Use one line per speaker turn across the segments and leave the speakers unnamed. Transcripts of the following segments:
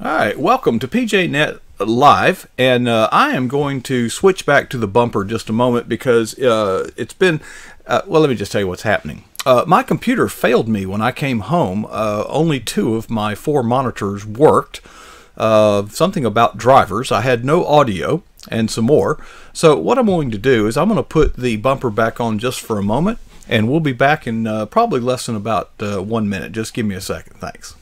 All right, welcome to PJNet Live, and I am going to switch back to the bumper just a moment because it's been, well, let me just tell you what's happening. My computer failed me when I came home. Only 2 of my 4 monitors worked. Something about drivers. I had no audio and some more. So what I'm going to do is I'm going to put the bumper back on just for a moment, and we'll be back in probably less than about 1 minute. Just give me a second. Thanks.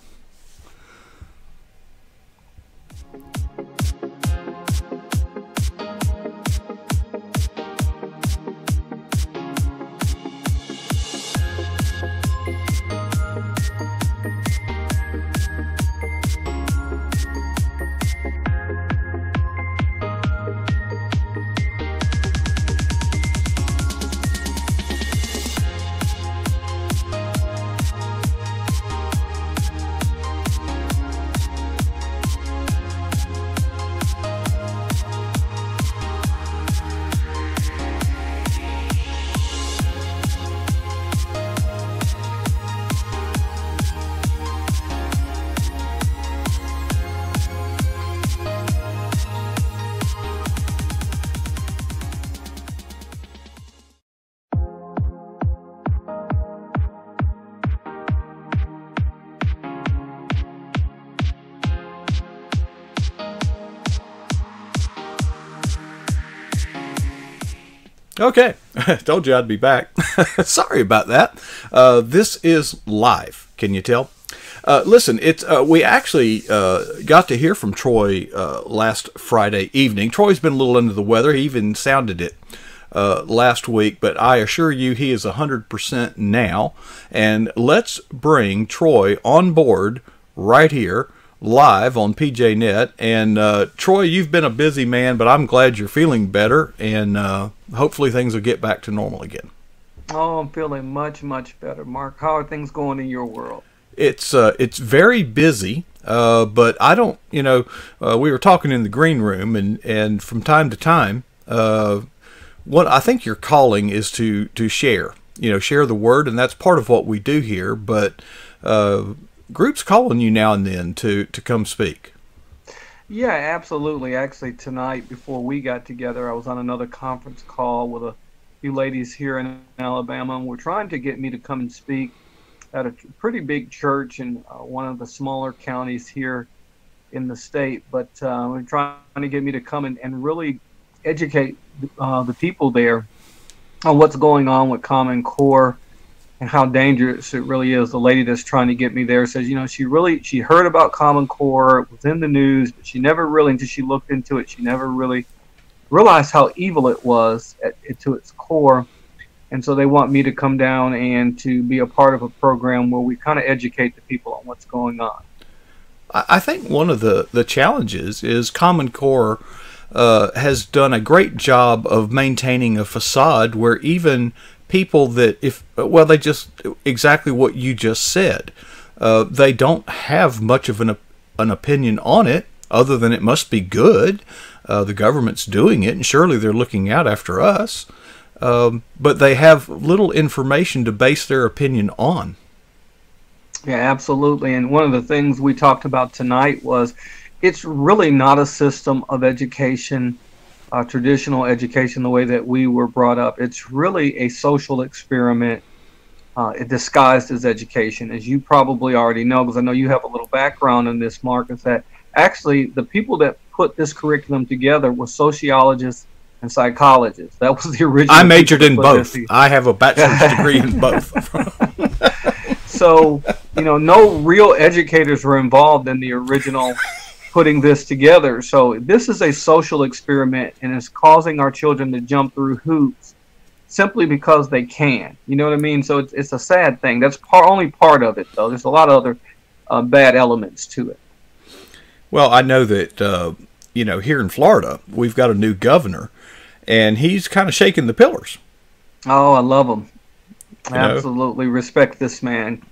Okay, told you I'd be back. Sorry about that. This is live. Can you tell? Listen, we actually got to hear from Troy last Friday evening. Troy's been a little under the weather. He even sounded it last week, but I assure you he is 100% now. And let's bring Troy on board right here, live on PJNet. And Troy, you've been a busy man, but I'm glad you're feeling better, and hopefully things will get back to normal again.
Oh, I'm feeling much, much better, Mark. How are things going in your world?
It's very busy, but I don't, we were talking in the green room, and from time to time, what I think your calling is to share, share the word, and that's part of what we do here, but groups calling you now and then to come speak.
Yeah, absolutely. Actually, tonight before we got together, I was on another conference call with a few ladies here in Alabama, and we're trying to get me to come and speak at a pretty big church in one of the smaller counties here in the state. But we're trying to get me to come and really educate the people there on what's going on with Common Core and how dangerous it really is. The lady that's trying to get me there says, she heard about Common Core, it was in the news, but she never really, until she looked into it, she never really realized how evil it was to its core. And so they want me to come down and to be a part of a program where we kind of educate the people on what's going on.
I think one of the challenges is Common Core has done a great job of maintaining a facade where even people that they just exactly what you just said, they don't have much of an opinion on it other than it must be good. The government's doing it, and surely they're looking out after us, but they have little information to base their opinion on.
Yeah, absolutely. And one of the things we talked about tonight was it's really not a system of education, traditional education, the way that we were brought up. It's really a social experiment disguised as education, as you probably already know, because I know you have a little background in this, Mark, is that actually the people that put this curriculum together were sociologists and psychologists. That was the original.
I majored in both. I have a bachelor's degree in both.
So, no real educators were involved in the original putting this together. So this is a social experiment, and it's causing our children to jump through hoops simply because they can. You know what I mean? So it's a sad thing. That's only part of it, though. There's a lot of other bad elements to it.
Well, I know that, here in Florida, we've got a new governor, and he's kind of shaking the pillars.
Oh, I love him. Absolutely respect this man.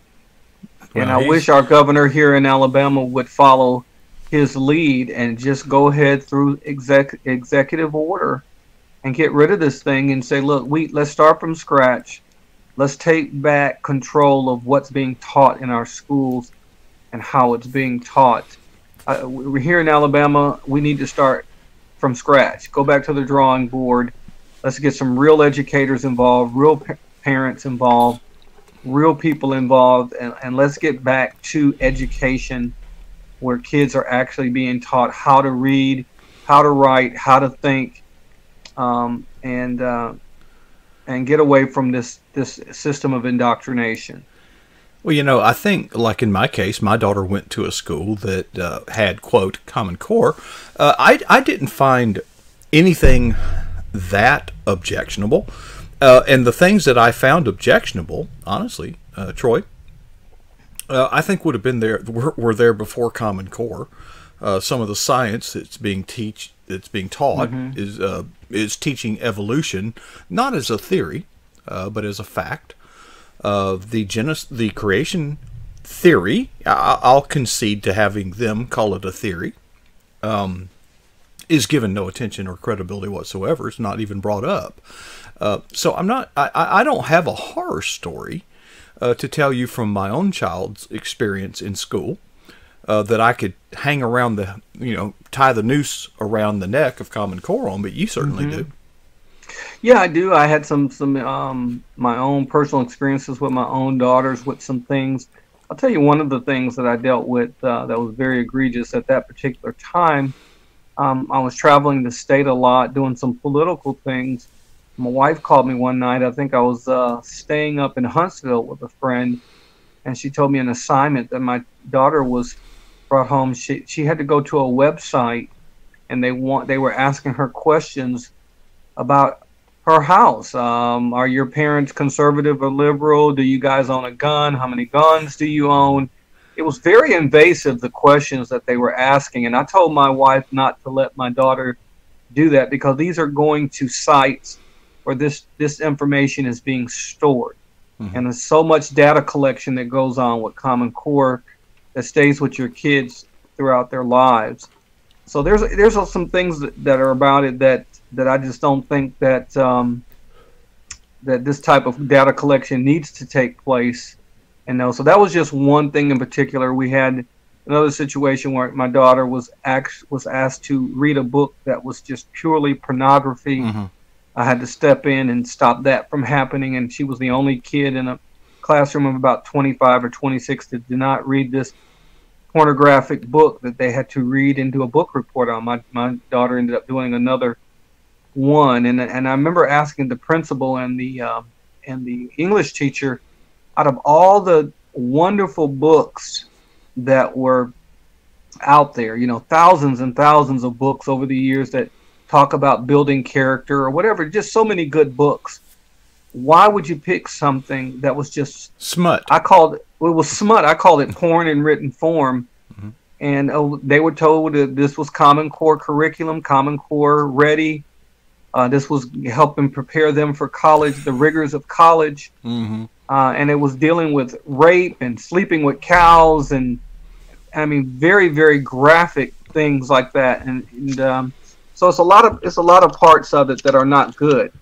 Well, and I wish our governor here in Alabama would follow his lead and just go ahead through executive order and get rid of this thing and say, look, let's start from scratch. Let's take back control of what's being taught in our schools and how it's being taught. We're here in Alabama. We need to start from scratch. Go back to the drawing board. Let's get some real educators involved, real parents involved, real people involved, and let's get back to education where kids are actually being taught how to read, how to write, how to think, and get away from this system of indoctrination.
Well, I think, like in my case, my daughter went to a school that had, quote, Common Core. I didn't find anything that objectionable. And the things that I found objectionable, honestly, Troy, I think would have been there, were there before Common Core. Some of the science that's being taught is teaching evolution, not as a theory, but as a fact. The creation theory, I'll concede to having them call it a theory, is given no attention or credibility whatsoever. It's not even brought up. So I don't have a horror story to tell you from my own child's experience in school that I could hang around tie the noose around the neck of Common Core on, but you certainly do.
Yeah, I do. I had some my own personal experiences with my own daughters with some things. I'll tell you one of the things that I dealt with that was very egregious at that particular time. I was traveling the state a lot, doing some political things. My wife called me one night. I think I was staying up in Huntsville with a friend, and she told me an assignment that my daughter was brought home. She had to go to a website, and they were asking her questions about her house. Are your parents conservative or liberal? Do you guys own a gun? How many guns do you own? It was very invasive, the questions that they were asking. And I told my wife not to let my daughter do that because these are going to sites where this information is being stored. And there's so much data collection that goes on with Common Core that stays with your kids throughout their lives. So there's some things that are about it that I just don't think that that this type of data collection needs to take place. And so that was just one thing in particular. We had another situation where my daughter was asked to read a book that was just purely pornography. I had to step in and stop that from happening, and she was the only kid in a classroom of about 25 or 26 that did not read this pornographic book that they had to read and do a book report on. My daughter ended up doing another one, and I remember asking the principal and the English teacher, out of all the wonderful books that were out there, thousands and thousands of books over the years that talk about building character or whatever, just so many good books. Why would you pick something that was just
smut?
It was smut. I called it porn in written form. And they were told that this was Common Core curriculum, Common Core ready. This was helping prepare them for college, the rigors of college. And it was dealing with rape and sleeping with cows and, very, very graphic things like that. And so it's a lot of parts of it that are not good.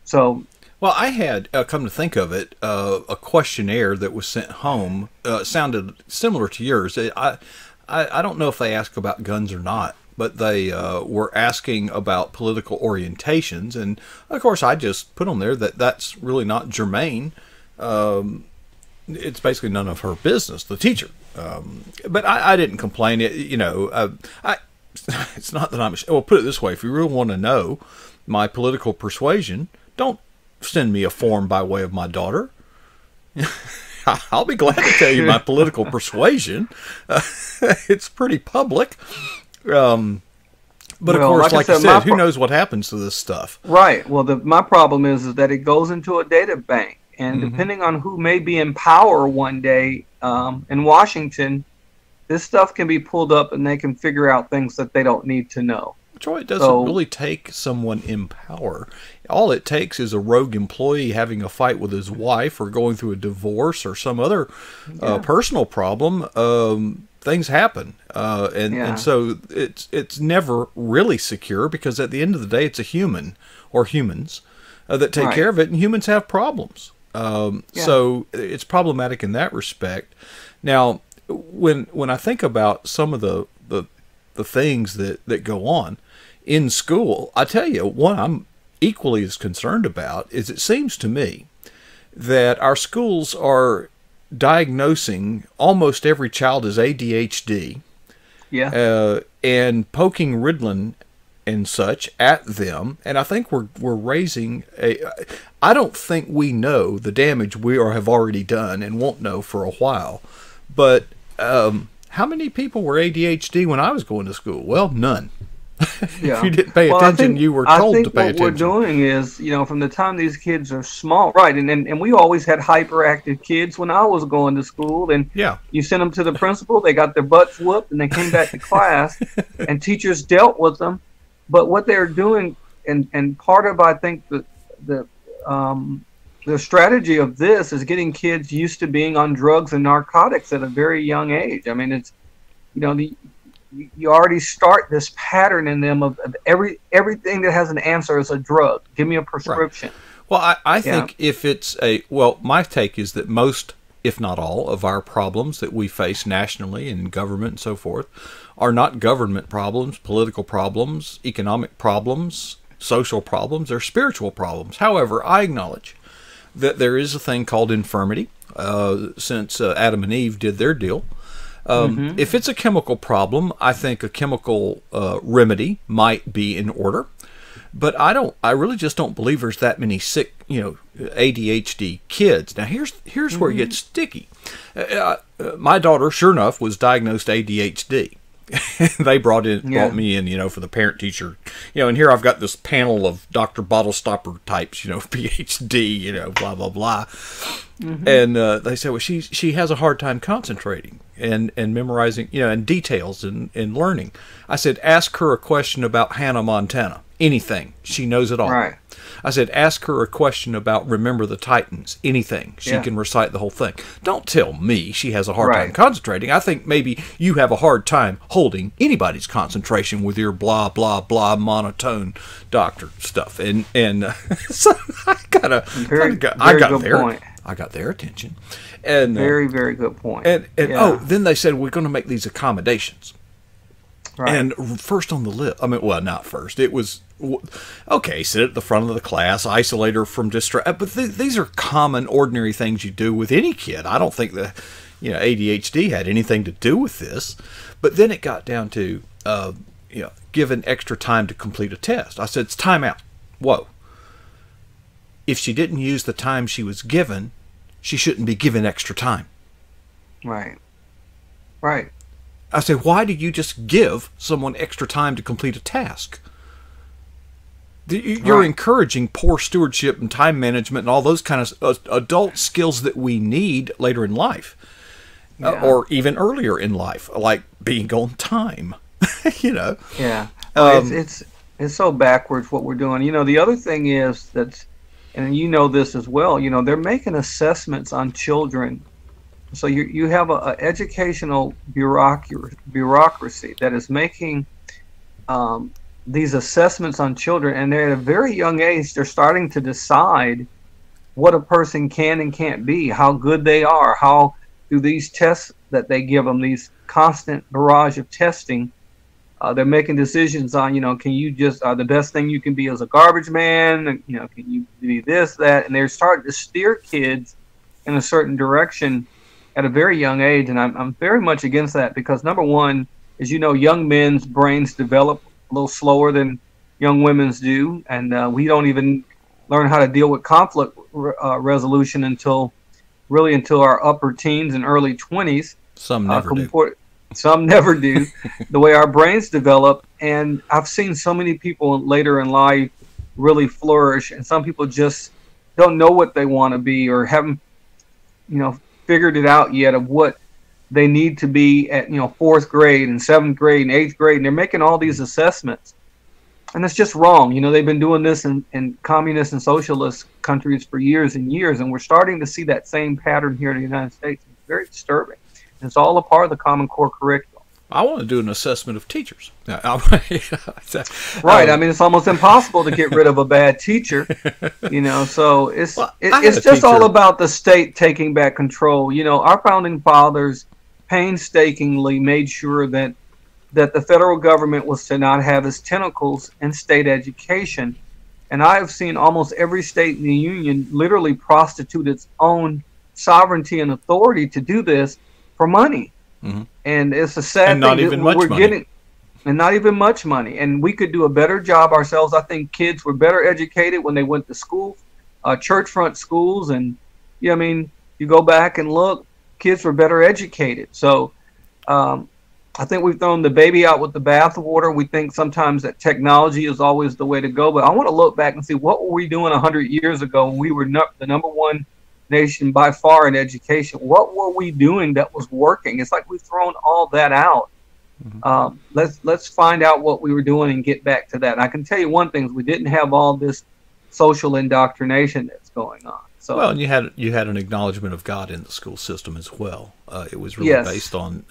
So.
Well, I had, come to think of it, a questionnaire that was sent home, sounded similar to yours. I don't know if they asked about guns or not, but they were asking about political orientations. And, of course, I just put on there that that's really not germane. It's basically none of her business, the teacher. But I didn't complain. It's not that well, put it this way. If you really want to know my political persuasion, don't send me a form by way of my daughter. I'll be glad to tell you my political persuasion. It's pretty public. But of course, like you said, who knows what happens to this stuff?
Right. Well, my problem is that it goes into a data bank. And depending on who may be in power one day in Washington, this stuff can be pulled up and they can figure out things that they don't need to know.
Troy, it doesn't really take someone in power. All it takes is a rogue employee having a fight with his wife or going through a divorce or some other personal problem. Things happen. And so it's never really secure because at the end of the day, it's a human or humans that take care of it, and humans have problems. So it's problematic in that respect. Now, when I think about some of the the things that go on in school. I tell you, what I'm equally as concerned about is it seems to me that our schools are diagnosing almost every child as ADHD, and poking Ritalin and such at them. And I think we're raising I don't think we know the damage we have already done and won't know for a while. But how many people were ADHD when I was going to school? Well, none. If you didn't pay attention, you were told to pay attention.
What we're doing is, from the time these kids are small, right? And we always had hyperactive kids when I was going to school. And you sent them to the principal, they got their butts whooped, and they came back to class, and teachers dealt with them. But what they're doing, and part of, I think, the strategy of this is getting kids used to being on drugs and narcotics at a very young age. I mean, it's, you already start this pattern in them of everything that has an answer is a drug. Give me a prescription.
Right. Well, I think if it's my take is that most, if not all, of our problems that we face nationally in government and so forth are not government problems, political problems, economic problems, social problems. They're spiritual problems. However, I acknowledge that there is a thing called infirmity since Adam and Eve did their deal. If it's a chemical problem, I think a chemical remedy might be in order. But I really just don't believe there's that many sick, ADHD kids. Now here's where it gets sticky. My daughter, sure enough, was diagnosed ADHD. They brought me in, for the parent teacher, and here I've got this panel of Dr. Bottle Stopper types, PhD, blah, blah, blah. And they said, well, she has a hard time concentrating and memorizing, and details and learning. I said, ask her a question about Hannah Montana. Anything. She knows it all.
Right.
I said, ask her a question about Remember the Titans. Anything. She can recite the whole thing. Don't tell me she has a hard time concentrating. I think maybe you have a hard time holding anybody's concentration with your blah, blah, blah, monotone doctor stuff. And so I got their attention. And
very, very good point.
And then they said, we're going to make these accommodations. Right. And first on the list, not first. It was, okay, sit at the front of the class, isolate her from distract. But these are common, ordinary things you do with any kid. I don't think that, ADHD had anything to do with this. But then it got down to, given extra time to complete a test. I said, it's time out. Whoa. If she didn't use the time she was given, she shouldn't be given extra time.
Right. Right.
I said, why do you just give someone extra time to complete a task? You're encouraging poor stewardship and time management and all those kind of adult skills that we need later in life, or even earlier in life, like being on time.
Yeah, it's so backwards what we're doing. The other thing is and this as well. They're making assessments on children. So you have a educational bureaucracy that is making these assessments on children, and they're at a very young age. They're starting to decide what a person can and can't be, how good they are, how through these tests that they give them, these constant barrage of testing, they're making decisions on, can you just the best thing you can be as a garbage man, can you be this, that, and they're starting to steer kids in a certain direction at a very young age, and I'm very much against that because, number one, as young men's brains develop a little slower than young women's do, and we don't even learn how to deal with conflict resolution until our upper teens and early 20s.
Some never do.
Some never do, the way our brains develop, and I've seen so many people later in life really flourish, and some people just don't know what they want to be or haven't, figured it out yet of what they need to be at 4th grade and 7th grade and 8th grade, and they're making all these assessments, and it's just wrong. They've been doing this in communist and socialist countries for years and years, and we're starting to see that same pattern here in the United States. It's very disturbing. It's all a part of the Common Core curriculum.
I want to do an assessment of teachers.
Right. It's almost impossible to get rid of a bad teacher. So it's just all about the state taking back control. Our founding fathers painstakingly made sure that that the federal government was to not have its tentacles in state education. And I have seen almost every state in the union literally prostitute its own sovereignty and authority to do this for money.
Mm-hmm.
And it's a sad
and not
thing
even
that
much
we're
money.
getting, and not even much money. And we could do a better job ourselves. I think kids were better educated when they went to school, church front schools, and I mean, you go back and look, kids were better educated. So I think we've thrown the baby out with the bathwater. We think sometimes that technology is always the way to go, but I want to look back and see what were we doing 100 years ago when we were the number one nation by far in education. What were we doing that was working? It's like we've thrown all that out. Mm-hmm. Let's find out what we were doing and get back to that. And I can tell you one thing: is we didn't have all this social indoctrination that's going on. So,
well, and you had an acknowledgement of God in the school system as well. It was really based on,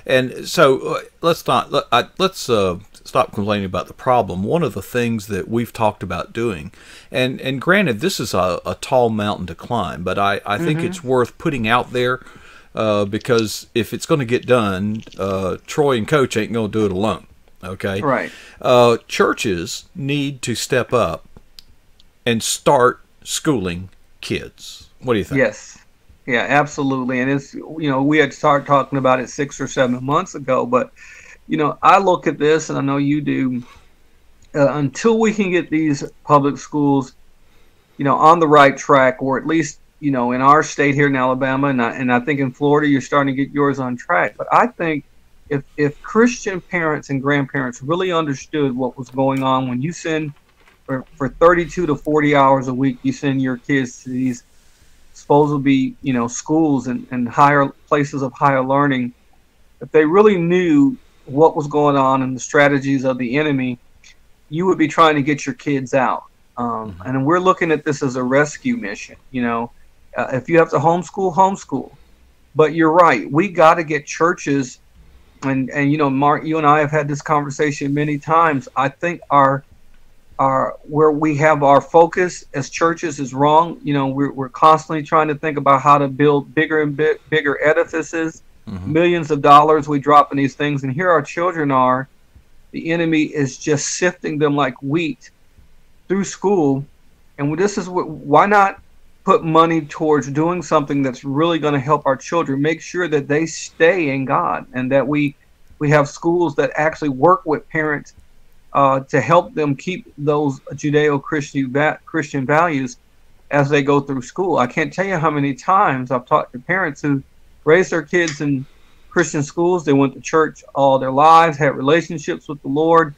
and so let's stop complaining about the problem. One of the things that we've talked about doing, and granted, this is a tall mountain to climb, but I think it's worth putting out there because if it's going to get done, Troy and Coach ain't going to do it alone. Okay,
right?
Churches need to step up and start schooling kids. What do you think?
Yes. Yeah, absolutely. And it's, we had started talking about it 6 or 7 months ago, but, I look at this and I know you do, until we can get these public schools, on the right track, or at least, in our state here in Alabama, and I think in Florida, you're starting to get yours on track. But I think if Christian parents and grandparents really understood what was going on when you send for 32 to 40 hours a week, you send your kids to these supposed to be, schools and higher places of higher learning. If they really knew what was going on and the strategies of the enemy, you would be trying to get your kids out. And we're looking at this as a rescue mission. If you have to homeschool. But you're right. We got to get churches, and Mark, you and I have had this conversation many times. I think our where we have our focus as churches is wrong. We're constantly trying to think about how to build bigger and bigger edifices, millions of dollars we drop in these things, and here our children are. The enemy is just sifting them like wheat through school, and this is why not put money towards doing something that's really going to help our children, make sure that they stay in God, and that we have schools that actually work with parents to help them keep those Judeo-Christian values as they go through school. I can't tell you how many times I've talked to parents who raised their kids in Christian schools. They went to church all their lives, had relationships with the Lord,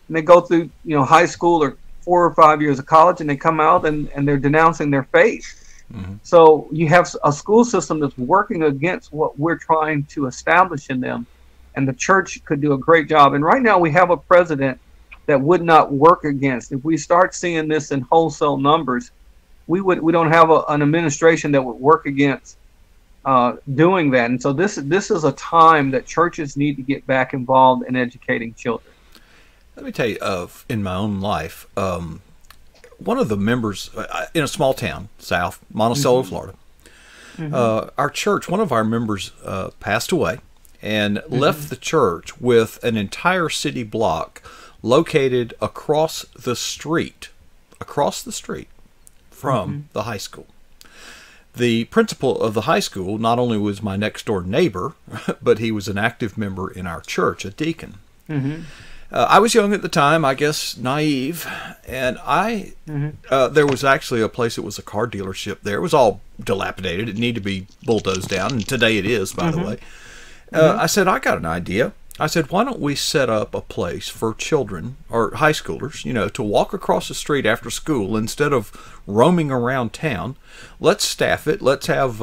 and they go through high school or 4 or 5 years of college, and they come out and they're denouncing their faith. So you have a school system that's working against what we're trying to establish in them, and the church could do a great job. And right now we have a president that would not work against. If we start seeing this in wholesale numbers, we don't have an administration that would work against doing that. And so this is a time that churches need to get back involved in educating children.
Let me tell you, in my own life, one of the members in a small town, South Monticello, Florida, our church, one of our members passed away and left the church with an entire city block located across the street from the high school. The principal of the high school not only was my next door neighbor, but he was an active member in our church, a deacon. I was young at the time, I guess naive, and there was actually a place that was a car dealership there. It was all dilapidated. It needed to be bulldozed down, and today it is, by the way. I said, I got an idea. I said, why don't we set up a place for children or high schoolers, to walk across the street after school instead of roaming around town. Let's staff it. Let's have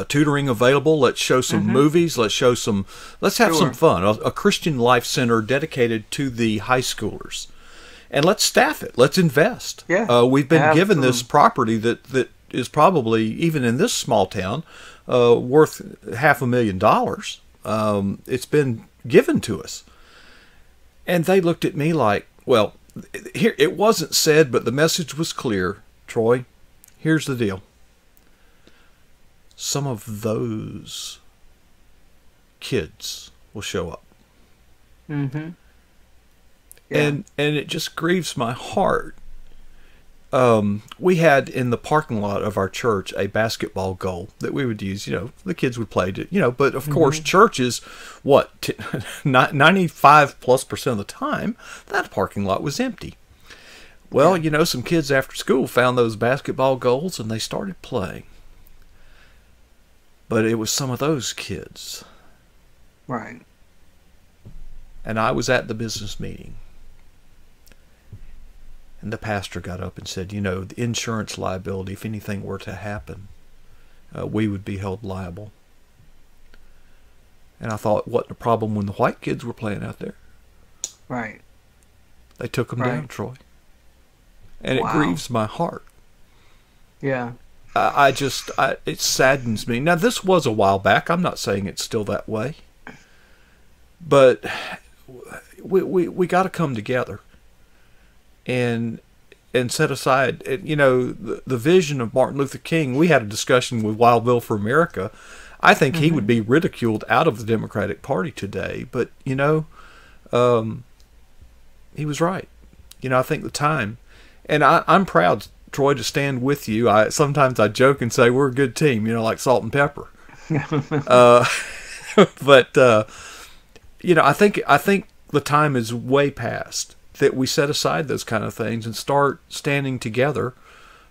tutoring available. Let's show some movies. Let's have some fun. A Christian Life Center dedicated to the high schoolers, and let's staff it. Let's invest. We've been given this property that is probably, even in this small town, worth $500,000. It's been given to us. And they looked at me like, well, here, it wasn't said, but the message was clear. Troy, here's the deal. Some of those kids will show up.
Mm-hmm. Yeah.
And it just grieves my heart. We had in the parking lot of our church a basketball goal that we would use. The kids would play to, but of course churches, 95+% of the time, that parking lot was empty. Well, some kids after school found those basketball goals and they started playing. But it was some of those kids.
Right.
And I was at the business meeting. And the pastor got up and said, the insurance liability, if anything were to happen, we would be held liable. And I thought, what the problem when the white kids were playing out there?
Right.
They took them down, Troy. And it grieves my heart.
Yeah.
It saddens me. Now, this was a while back. I'm not saying it's still that way. But we got to come together and set aside, the vision of Martin Luther King. We had a discussion with Wild Bill for America. I think he would be ridiculed out of the Democratic Party today. But, he was right. I think the time. And I'm proud, Troy, to stand with you. Sometimes I joke and say we're a good team, like salt and pepper. But I think the time is way past that we set aside those kind of things and start standing together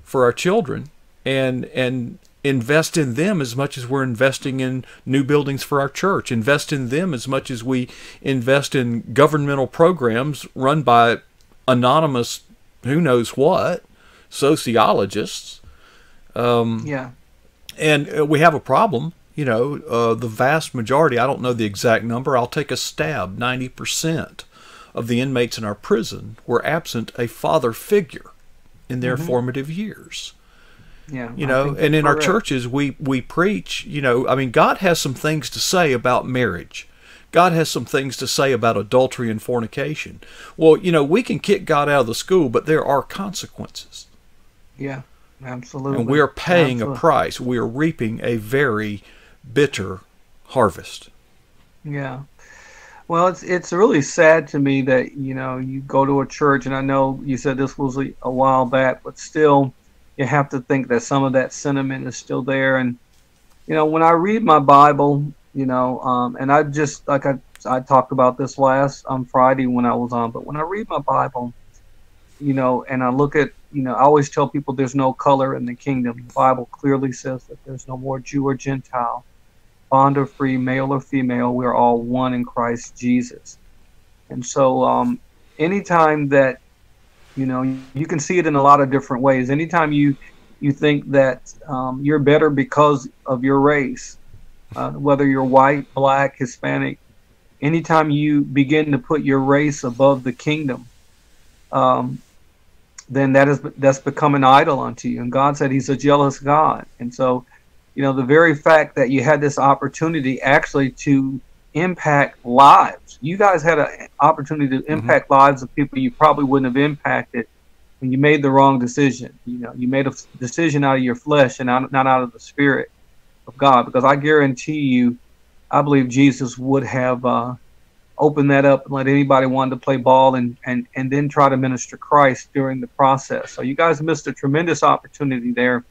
for our children and invest in them as much as we're investing in new buildings for our church. Invest in them as much as we invest in governmental programs run by anonymous who knows what sociologists.
Yeah.
And we have a problem. The vast majority, I don't know the exact number, I'll take a stab, 90% of the inmates in our prison were absent a father figure in their formative years.
Yeah.
And in our churches, we preach, God has some things to say about marriage. God has some things to say about adultery and fornication. Well, we can kick God out of the school, but there are consequences.
Yeah, absolutely.
And we are paying a price. We are reaping a very bitter harvest.
Yeah. Well, it's really sad to me that, you go to a church, and I know you said this was a while back, but still you have to think that some of that sentiment is still there. And, when I read my Bible, and I just, like I talked about this last Friday when I was on, but when I read my Bible, and I look at, I always tell people there's no color in the kingdom. The Bible clearly says that there's no more Jew or Gentile, bond or free, male or female. We are all one in Christ Jesus. And so anytime that, you can see it in a lot of different ways. Anytime you think that you're better because of your race, whether you're white, black, Hispanic, anytime you begin to put your race above the kingdom, then that's become an idol unto you. And God said He's a jealous God. And so, the very fact that you had this opportunity actually to impact lives, you guys had an opportunity to impact lives of people you probably wouldn't have impacted when you made the wrong decision. You made a decision out of your flesh and not out of the Spirit of God, because I guarantee you, I believe Jesus would have opened that up and let anybody want to play ball and then try to minister Christ during the process. So you guys missed a tremendous opportunity there.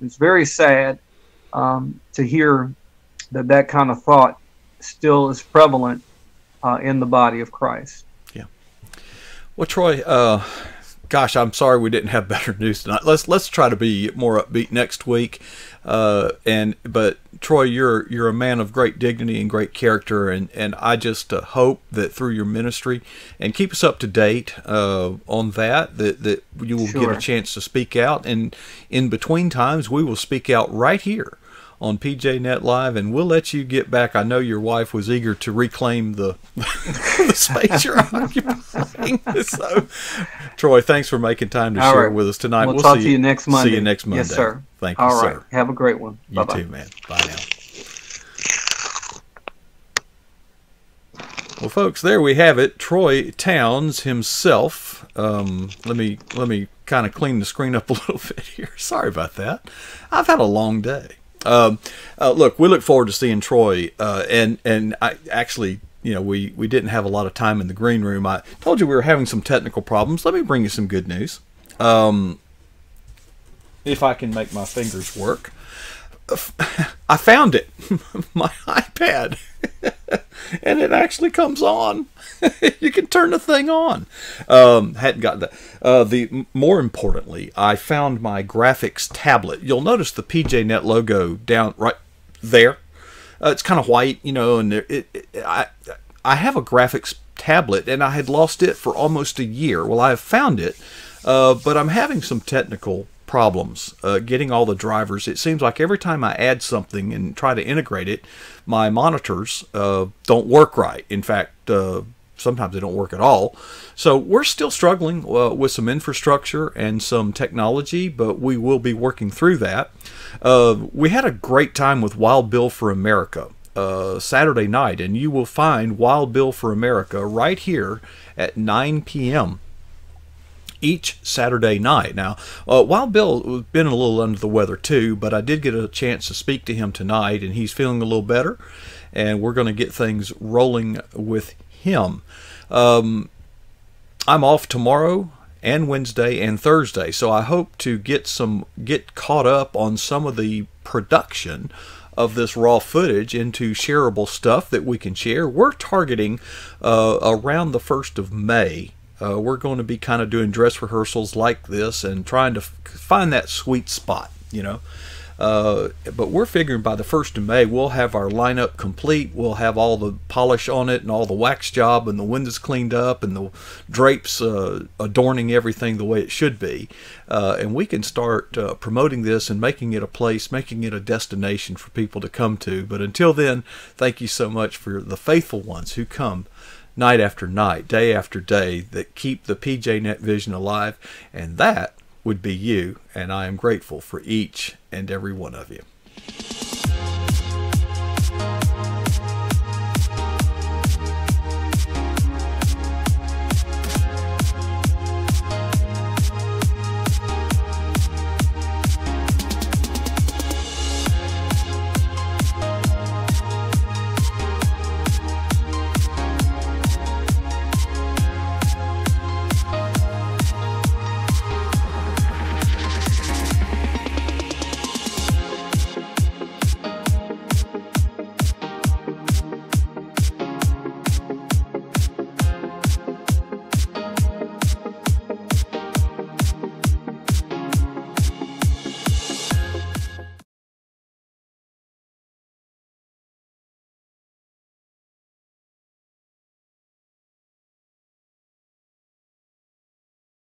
It's very sad to hear that kind of thought still is prevalent in the body of Christ. Yeah.
Well, Troy, gosh, I'm sorry we didn't have better news tonight. Let's try to be more upbeat next week. But Troy, you're a man of great dignity and great character, and I just hope that through your ministry, and keep us up to date on that you will get a chance to speak out, and in between times we will speak out right here on PJNet Live, and we'll let you get back. I know your wife was eager to reclaim the space you're occupying. So, Troy, thanks for making time to share with us tonight.
We'll talk to you next Monday.
See you next Monday.
Yes, sir.
Thank you,
sir. All right.
Sir.
Have a great one.
Bye-bye. You too, man. Bye now. Well, folks, there we have it. Troy Towns himself. Let me kind of clean the screen up a little bit here. Sorry about that. I've had a long day. Look, we look forward to seeing Troy, and I actually, we didn't have a lot of time in the green room. I told you we were having some technical problems. Let me bring you some good news. If I can make my fingers work. I found it, my iPad, and it actually comes on. You can turn the thing on. Hadn't got that. More importantly, I found my graphics tablet. You'll notice the PJNet logo down right there. It's kind of white, and I have a graphics tablet, and I had lost it for almost a year. Well, I have found it, but I'm having some technical problems getting all the drivers. It seems like every time I add something and try to integrate it, my monitors don't work right. In fact, sometimes they don't work at all. So we're still struggling with some infrastructure and some technology, but we will be working through that. We had a great time with Wild Bill for America Saturday night, and you will find Wild Bill for America right here at 9 p.m. each Saturday night. Now, Wild Bill has been a little under the weather too, but I did get a chance to speak to him tonight, and he's feeling a little better, and we're going to get things rolling with him. I'm off tomorrow and Wednesday and Thursday, so I hope to get caught up on some of the production of this raw footage into shareable stuff that we can share. We're targeting around the 1st of May. We're going to be kind of doing dress rehearsals like this and trying to find that sweet spot, but we're figuring by the 1st of May we'll have our lineup complete. We'll have all the polish on it and all the wax job and the windows cleaned up and the drapes adorning everything the way it should be. And we can start promoting this and making it a place, making it a destination for people to come to. But until then, thank you so much for the faithful ones who come night after night, day after day, that keep the PJNet vision alive, and that would be you, and I am grateful for each and every one of you.